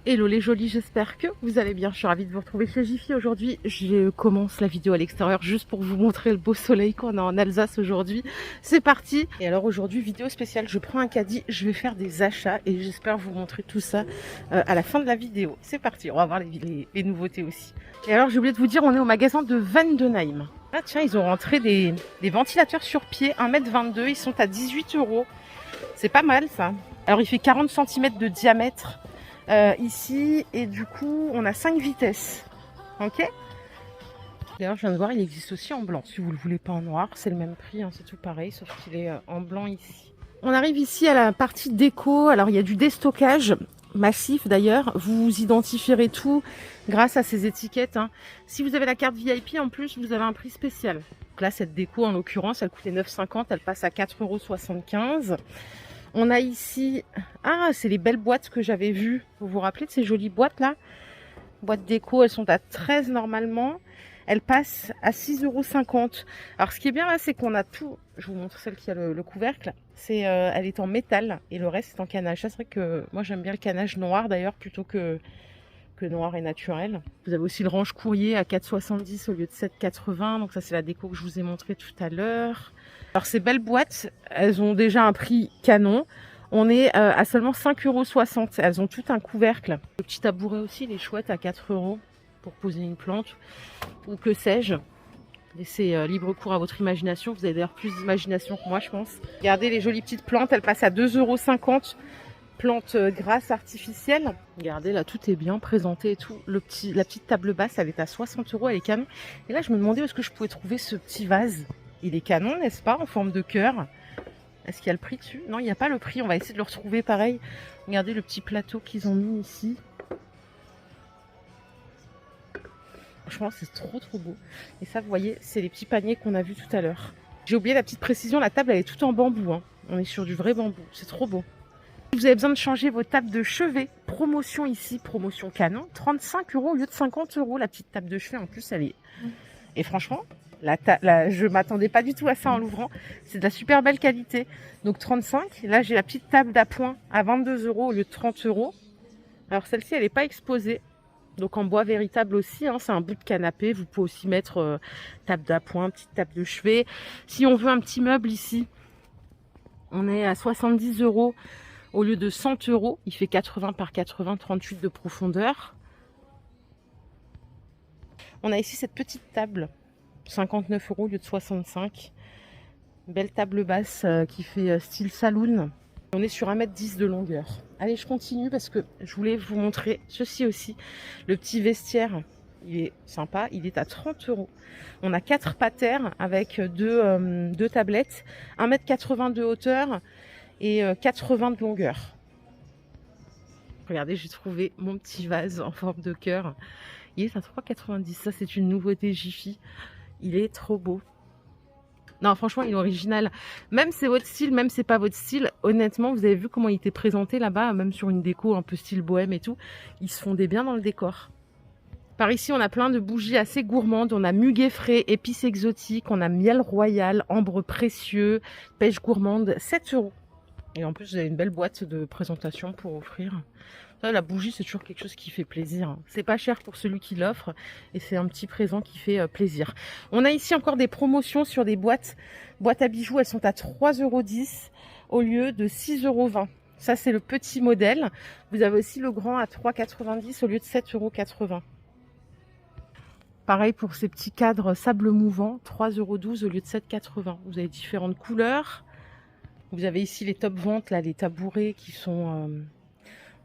Hello les jolis, j'espère que vous allez bien. Je suis ravie de vous retrouver chez Jiffy aujourd'hui. Je commence la vidéo à l'extérieur juste pour vous montrer le beau soleil qu'on a en Alsace aujourd'hui. C'est parti. Et alors aujourd'hui, vidéo spéciale, je prends un caddie, je vais faire des achats et j'espère vous montrer tout ça à la fin de la vidéo. C'est parti, on va voir les nouveautés aussi. Et alors j'ai oublié de vous dire, on est au magasin de Vandenheim. Ah tiens, ils ont rentré des ventilateurs sur pied, 1,22 m, ils sont à 18 €. C'est pas mal ça. Alors il fait 40 cm de diamètre. Ici, et du coup on a 5 vitesses, ok. D'ailleurs je viens de voir, il existe aussi en blanc si vous le voulez pas en noir, c'est le même prix, hein, c'est tout pareil sauf qu'il est en blanc ici. On arrive ici à la partie déco. Alors il y a du déstockage massif d'ailleurs, vous identifierez tout grâce à ces étiquettes, hein. Si vous avez la carte VIP en plus, vous avez un prix spécial. Donc là cette déco en l'occurrence elle coûtait 9,50 €, elle passe à 4,75 €. On a ici, ah c'est les belles boîtes que j'avais vues, vous vous rappelez de ces jolies boîtes là, boîtes déco, elles sont à 13 normalement, elles passent à 6,50 €. Alors ce qui est bien là, c'est qu'on a tout, je vous montre celle qui a le couvercle, elle est en métal et le reste est en canage. Ça c'est vrai que moi j'aime bien le canage noir d'ailleurs plutôt que noir et naturel. Vous avez aussi le range courrier à 4,70 € au lieu de 7,80 €, donc ça c'est la déco que je vous ai montré tout à l'heure. Alors ces belles boîtes, elles ont déjà un prix canon. On est à seulement 5,60 €. Elles ont tout un couvercle. Le petit tabouret aussi, il est chouette à 4 € pour poser une plante ou que sais-je. Laissez libre cours à votre imagination. Vous avez d'ailleurs plus d'imagination que moi, je pense. Regardez les jolies petites plantes, elles passent à 2,50 €. Plantes grasses artificielles. Regardez là, tout est bien présenté et tout. La petite table basse, elle est à 60 €, elle est canon. Et là, je me demandais où est-ce que je pouvais trouver ce petit vase. Il est canon, n'est-ce pas, en forme de cœur. Est-ce qu'il y a le prix dessus? Non, il n'y a pas le prix. On va essayer de le retrouver pareil. Regardez le petit plateau qu'ils ont mis ici. Franchement, c'est trop beau. Et ça, vous voyez, c'est les petits paniers qu'on a vus tout à l'heure. J'ai oublié la petite précision, la table, elle est toute en bambou, hein. On est sur du vrai bambou. C'est trop beau. Si vous avez besoin de changer vos tables de chevet, promotion ici, promotion canon, 35 € au lieu de 50 €. La petite table de chevet, en plus, elle est... Et franchement, je m'attendais pas du tout à ça en l'ouvrant. C'est de la super belle qualité. Donc 35. Là, j'ai la petite table d'appoint à 22 € au lieu de 30 €. Alors celle-ci, elle n'est pas exposée. Donc en bois véritable aussi, hein, c'est un bout de canapé. Vous pouvez aussi mettre table d'appoint, petite table de chevet. Si on veut un petit meuble ici, on est à 70 € au lieu de 100 €. Il fait 80 par 80, 38 de profondeur. On a ici cette petite table, 59 € au lieu de 65. Belle table basse qui fait style saloon. On est sur 1,10 m de longueur. Allez, je continue parce que je voulais vous montrer ceci aussi. Le petit vestiaire, il est sympa, il est à 30 €. On a 4 patères avec deux tablettes, 1,80 m de hauteur et 80 de longueur. Regardez, j'ai trouvé mon petit vase en forme de cœur. Il est à 3,90 €. Ça, c'est une nouveauté Jiffy. Il est trop beau. Non, franchement, il est original. Même c'est votre style, même c'est pas votre style. Honnêtement, vous avez vu comment il était présenté là-bas, même sur une déco un peu style bohème et tout. Ils se fondaient bien dans le décor. Par ici, on a plein de bougies assez gourmandes. On a muguet frais, épices exotiques, on a miel royal, ambre précieux, pêche gourmande, 7 €. Et en plus, vous avez une belle boîte de présentation pour offrir. Ça, la bougie, c'est toujours quelque chose qui fait plaisir. C'est pas cher pour celui qui l'offre et c'est un petit présent qui fait plaisir. On a ici encore des promotions sur des boîtes à bijoux. Elles sont à 3,10 € au lieu de 6,20 €. Ça, c'est le petit modèle. Vous avez aussi le grand à 3,90 € au lieu de 7,80 €. Pareil pour ces petits cadres sable mouvant, 3,12 € au lieu de 7,80 €. Vous avez différentes couleurs. Vous avez ici les top ventes, là, les tabourets qui sont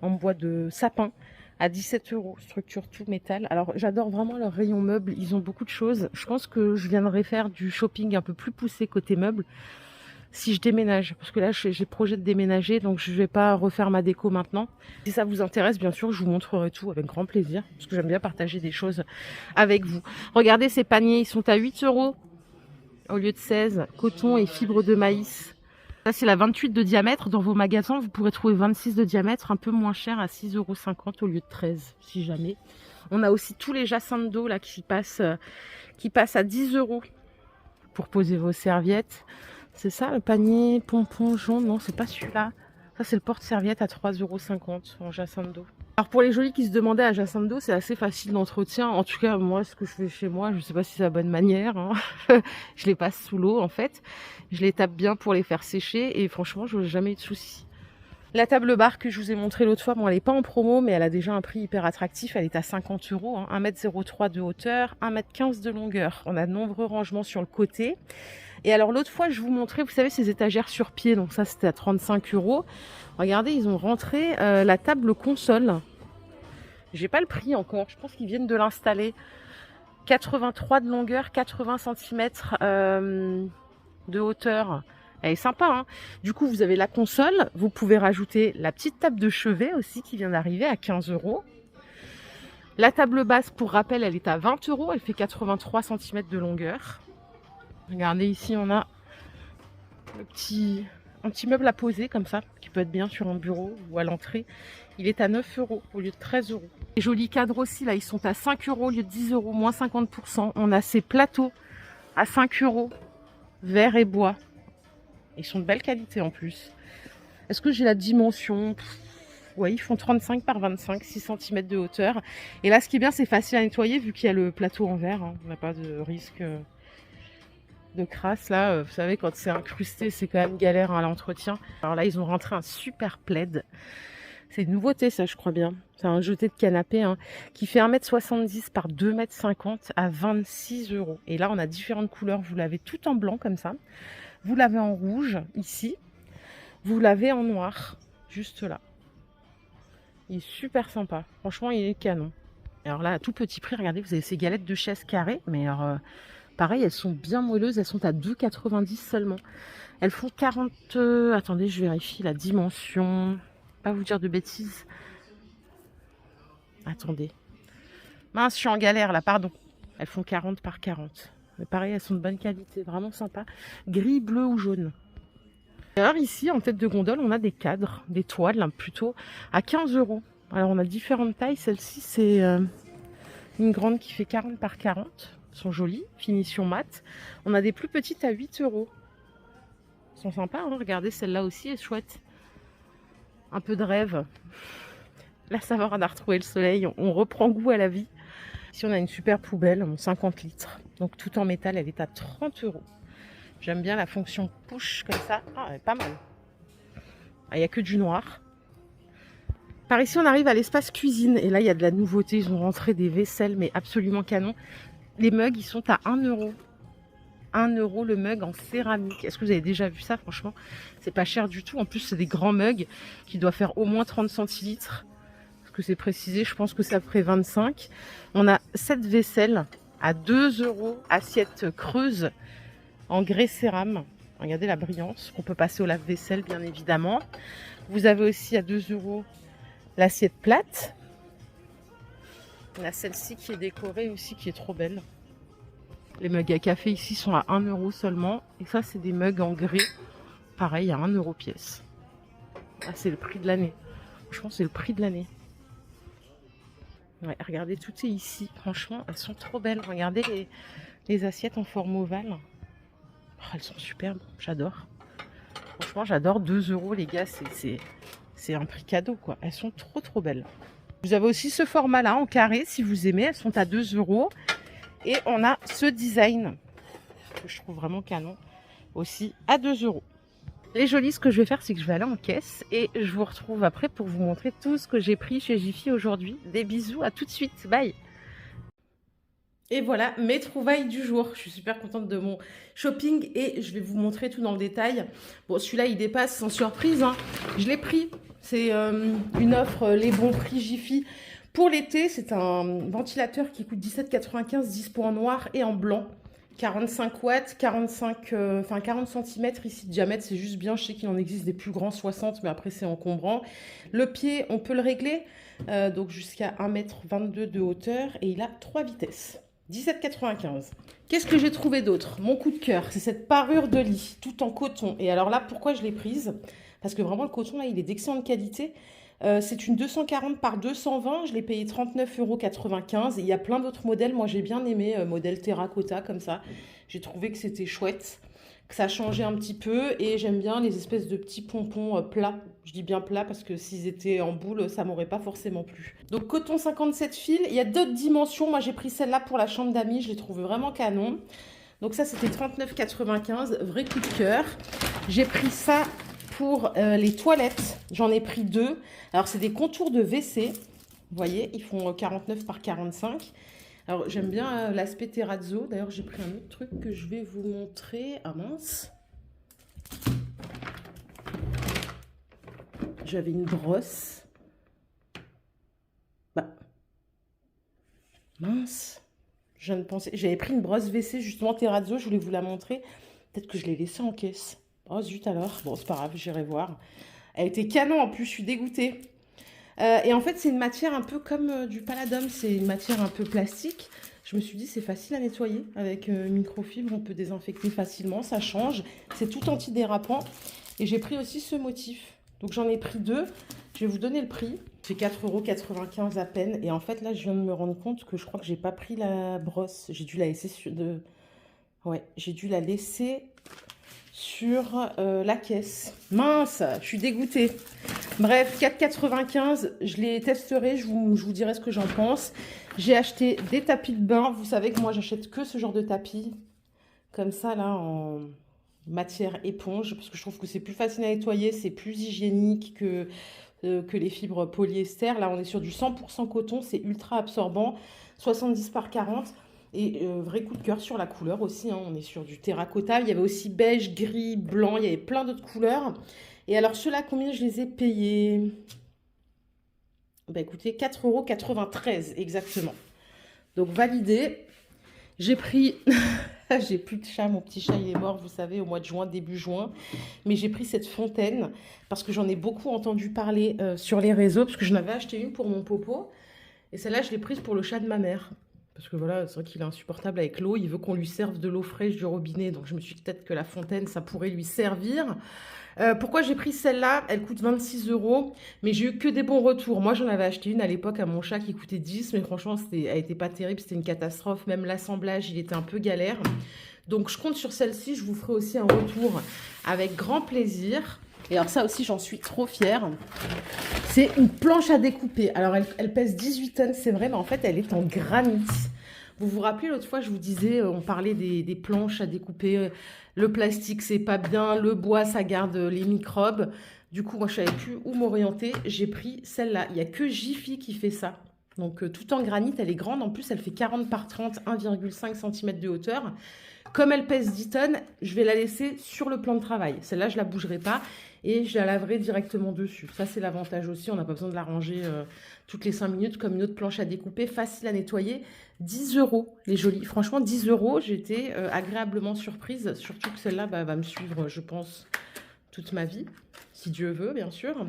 en bois de sapin à 17 €, structure tout métal. Alors j'adore vraiment leur rayon meubles, ils ont beaucoup de choses. Je pense que je viendrai faire du shopping un peu plus poussé côté meubles si je déménage, parce que là j'ai projet de déménager, donc je vais pas refaire ma déco maintenant. Si ça vous intéresse, bien sûr, je vous montrerai tout avec grand plaisir, parce que j'aime bien partager des choses avec vous. Regardez ces paniers, ils sont à 8 € au lieu de 16, coton et fibres de maïs. Ça, c'est la 28 de diamètre. Dans vos magasins, vous pourrez trouver 26 de diamètre, un peu moins cher, à 6,50 € au lieu de 13, si jamais. On a aussi tous les jacinthes d'eau là qui passent à 10 € pour poser vos serviettes. C'est ça, le panier pompon jaune? Non, c'est pas celui-là. Ça, c'est le porte-serviette à 3,50 € en jacinthe d'eau. Alors pour les jolis qui se demandaient à Jacinthe d'eau, c'est assez facile d'entretien. En tout cas, moi, ce que je fais chez moi, je ne sais pas si c'est la bonne manière, hein. Je les passe sous l'eau en fait. Je les tape bien pour les faire sécher et franchement, je n'ai jamais eu de soucis. La table bar que je vous ai montrée l'autre fois, bon, elle n'est pas en promo, mais elle a déjà un prix hyper attractif. Elle est à 50 €, hein, 1,03 m de hauteur, 1,15 m de longueur. On a de nombreux rangements sur le côté. Et alors l'autre fois, je vous montrais, vous savez, ces étagères sur pied. Donc ça, c'était à 35 €. Regardez, ils ont rentré la table console. J'ai pas le prix encore. Je pense qu'ils viennent de l'installer. 83 de longueur, 80 cm de hauteur. Elle est sympa, hein. Du coup, vous avez la console. Vous pouvez rajouter la petite table de chevet aussi qui vient d'arriver à 15 €. La table basse, pour rappel, elle est à 20 €. Elle fait 83 cm de longueur. Regardez ici, on a un petit meuble à poser comme ça, qui peut être bien sur un bureau ou à l'entrée. Il est à 9 € au lieu de 13 €. Les jolis cadres aussi, là, ils sont à 5 € au lieu de 10 €, moins 50%. On a ces plateaux à 5 €, verre et bois. Ils sont de belle qualité en plus. Est-ce que j'ai la dimension? Ouais, ils font 35 par 25, 6 cm de hauteur. Et là, ce qui est bien, c'est facile à nettoyer vu qu'il y a le plateau en verre, hein. On n'a pas de risque de crasse. Là, vous savez, quand c'est incrusté, c'est quand même galère à l'entretien. Alors là, ils ont rentré un super plaid. C'est une nouveauté, ça, je crois bien. C'est un jeté de canapé, hein, qui fait 1,70 m par 2,50 m à 26 €. Et là, on a différentes couleurs. Vous l'avez tout en blanc, comme ça. Vous l'avez en rouge, ici. Vous l'avez en noir, juste là. Il est super sympa. Franchement, il est canon. Alors là, à tout petit prix, regardez, vous avez ces galettes de chaise carrées. Mais alors, pareil, elles sont bien moelleuses. Elles sont à 2,90 € seulement. Elles font 40... attendez, je vérifie la dimension. Pas vous dire de bêtises. Attendez. Mince, je suis en galère là, pardon. Elles font 40 par 40. Mais pareil, elles sont de bonne qualité, vraiment sympa. Gris, bleu ou jaune. Alors ici, en tête de gondole, on a des cadres, des toiles, hein, plutôt à 15 €. Alors on a différentes tailles. Celle-ci, c'est une grande qui fait 40 par 40. Elles sont jolies, finition mat. On a des plus petites à 8 €. Elles sont sympas, hein. Regardez, celle-là aussi est chouette. Un peu de rêve. La saveur, on a retrouvé le soleil. On reprend goût à la vie. Ici, on a une super poubelle, 50 litres. Donc, tout en métal, elle est à 30 €. J'aime bien la fonction push comme ça. Ah, elle est pas mal. Il n'y a que du noir. Par ici, on arrive à l'espace cuisine. Et là, il y a de la nouveauté. Ils ont rentré des vaisselles, mais absolument canon. Les mugs, ils sont à 1 €. 1 € le mug en céramique. Est-ce que vous avez déjà vu ça? Franchement, c'est pas cher du tout. En plus, c'est des grands mugs qui doivent faire au moins 30 centilitres. Parce que c'est précisé, je pense que ça ferait 25. On a cette vaisselle à 2 €, assiette creuse en grès cérame. Regardez la brillance qu'on peut passer au lave-vaisselle, bien évidemment. Vous avez aussi à 2 € l'assiette plate. On a celle-ci qui est décorée aussi, qui est trop belle. Les mugs à café ici sont à 1 € seulement. Et ça, c'est des mugs en grès. Pareil, à 1 € pièce. Ah, c'est le prix de l'année. Franchement, c'est le prix de l'année. Ouais, regardez, tout est ici. Franchement, elles sont trop belles. Regardez les assiettes en forme ovale. Oh, elles sont superbes. J'adore. Franchement, j'adore. 2 € les gars. C'est un prix cadeau, quoi. Elles sont trop, trop belles. Vous avez aussi ce format-là en carré, si vous aimez. Elles sont à 2 €. Et on a ce design que je trouve vraiment canon aussi à 2 €. Les jolis, ce que je vais faire, c'est que je vais aller en caisse et je vous retrouve après pour vous montrer tout ce que j'ai pris chez Jiffy aujourd'hui. Des bisous, à tout de suite, bye. Et voilà mes trouvailles du jour. Je suis super contente de mon shopping et je vais vous montrer tout dans le détail. Bon, celui-là, il dépasse sans surprise, hein. Je l'ai pris. C'est une offre, les bons prix Jiffy. Pour l'été, c'est un ventilateur qui coûte 17,95 €, dispo en noir et en blanc. 45 watts, 40 cm ici de diamètre, c'est juste bien. Je sais qu'il en existe des plus grands, 60, mais après c'est encombrant. Le pied, on peut le régler, donc jusqu'à 1,22 m de hauteur et il a 3 vitesses. 17,95 €. Qu'est-ce que j'ai trouvé d'autre? Mon coup de cœur, c'est cette parure de lit, tout en coton. Et alors là, pourquoi je l'ai prise? Parce que vraiment, le coton, là, il est d'excellente qualité. C'est une 240 par 220, je l'ai payé 39,95 €. Et il y a plein d'autres modèles. Moi, j'ai bien aimé, modèle terracotta, comme ça. J'ai trouvé que c'était chouette, que ça changeait un petit peu. Et j'aime bien les espèces de petits pompons plats Je dis bien plat parce que s'ils étaient en boule, ça m'aurait pas forcément plu. Donc coton 57 fils. Il y a d'autres dimensions. Moi, j'ai pris celle-là pour la chambre d'amis. Je l'ai trouvée vraiment canon. Donc ça, c'était 39,95. Vrai coup de cœur. J'ai pris ça pour les toilettes. J'en ai pris 2. Alors, c'est des contours de WC. Vous voyez, ils font 49 par 45. Alors, j'aime bien l'aspect terrazzo. D'ailleurs, j'ai pris un autre truc que je vais vous montrer. Ah mince. J'avais une brosse. Bah. Mince. Je viens de penser. J'avais pris une brosse WC justement terrazzo. Je voulais vous la montrer. Peut-être que je l'ai laissée en caisse. Oh zut alors. Bon, c'est pas grave, j'irai voir. Elle était canon en plus, je suis dégoûtée. Et en fait, c'est une matière un peu comme du Paladum. C'est une matière un peu plastique. Je me suis dit, c'est facile à nettoyer. Avec microfibre, on peut désinfecter facilement. Ça change. C'est tout antidérapant. Et j'ai pris aussi ce motif. Donc, j'en ai pris 2. Je vais vous donner le prix. C'est 4,95 € à peine. Et en fait, là, je viens de me rendre compte que je crois que j'ai pas pris la brosse. J'ai dû la laisser sur Ouais, j'ai dû la laisser sur la caisse. Mince, je suis dégoûtée. Bref, 4,95 €, je les testerai, je vous dirai ce que j'en pense. J'ai acheté des tapis de bain. Vous savez que moi, j'achète que ce genre de tapis. Comme ça, là, en matière éponge. Parce que je trouve que c'est plus facile à nettoyer, c'est plus hygiénique que les fibres polyester. Là, on est sur du 100% coton, c'est ultra absorbant. 70 par 40. Et vrai coup de cœur sur la couleur aussi, hein. On est sur du terracotta. Il y avait aussi beige, gris, blanc. Il y avait plein d'autres couleurs. Et alors, ceux-là, combien je les ai payés? Bah écoutez, 4,93 € exactement. Donc, validé. J'ai pris... J'ai plus de chat. Mon petit chat, il est mort, vous savez, au mois de juin, début juin. Mais j'ai pris cette fontaine parce que j'en ai beaucoup entendu parler sur les réseaux. Parce que j'en avais acheté une pour mon popo. Et celle-là, je l'ai prise pour le chat de ma mère. Parce que voilà, c'est vrai qu'il est insupportable avec l'eau. Il veut qu'on lui serve de l'eau fraîche du robinet. Donc, je me suis dit peut-être que la fontaine, ça pourrait lui servir. Pourquoi j'ai pris celle-là? Elle coûte 26 €. Mais j'ai eu que des bons retours. Moi, j'en avais acheté une à l'époque à mon chat qui coûtait 10. Mais franchement, elle n'était pas terrible. C'était une catastrophe. Même l'assemblage, il était un peu galère. Donc, je compte sur celle-ci. Je vous ferai aussi un retour avec grand plaisir. Et alors ça aussi, j'en suis trop fière. C'est une planche à découper. Alors, elle pèse 18 tonnes, c'est vrai, mais en fait, elle est en granit. Vous vous rappelez, l'autre fois, je vous disais, on parlait des planches à découper. Le plastique, c'est pas bien. Le bois, ça garde les microbes. Du coup, moi, je savais plus où m'orienter. J'ai pris celle-là. Il n'y a que Jiffy qui fait ça. Donc, tout en granit, elle est grande. En plus, elle fait 40 par 30, 1,5 cm de hauteur. Comme elle pèse 10 tonnes, je vais la laisser sur le plan de travail. Celle-là, je ne la bougerai pas et je la laverai directement dessus. Ça, c'est l'avantage aussi. On n'a pas besoin de la ranger toutes les 5 minutes comme une autre planche à découper. Facile à nettoyer. 10 € les jolies. Franchement, 10 €. J'étais agréablement surprise. Surtout que celle-là va me suivre, je pense, toute ma vie. Si Dieu veut, bien sûr.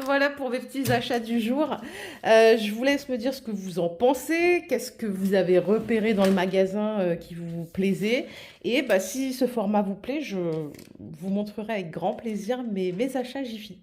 Voilà pour mes petits achats du jour. Je vous laisse me dire ce que vous en pensez. Qu'est-ce que vous avez repéré dans le magasin qui vous plaisait. Et si ce format vous plaît, je vous montrerai avec grand plaisir mes achats Jiffy.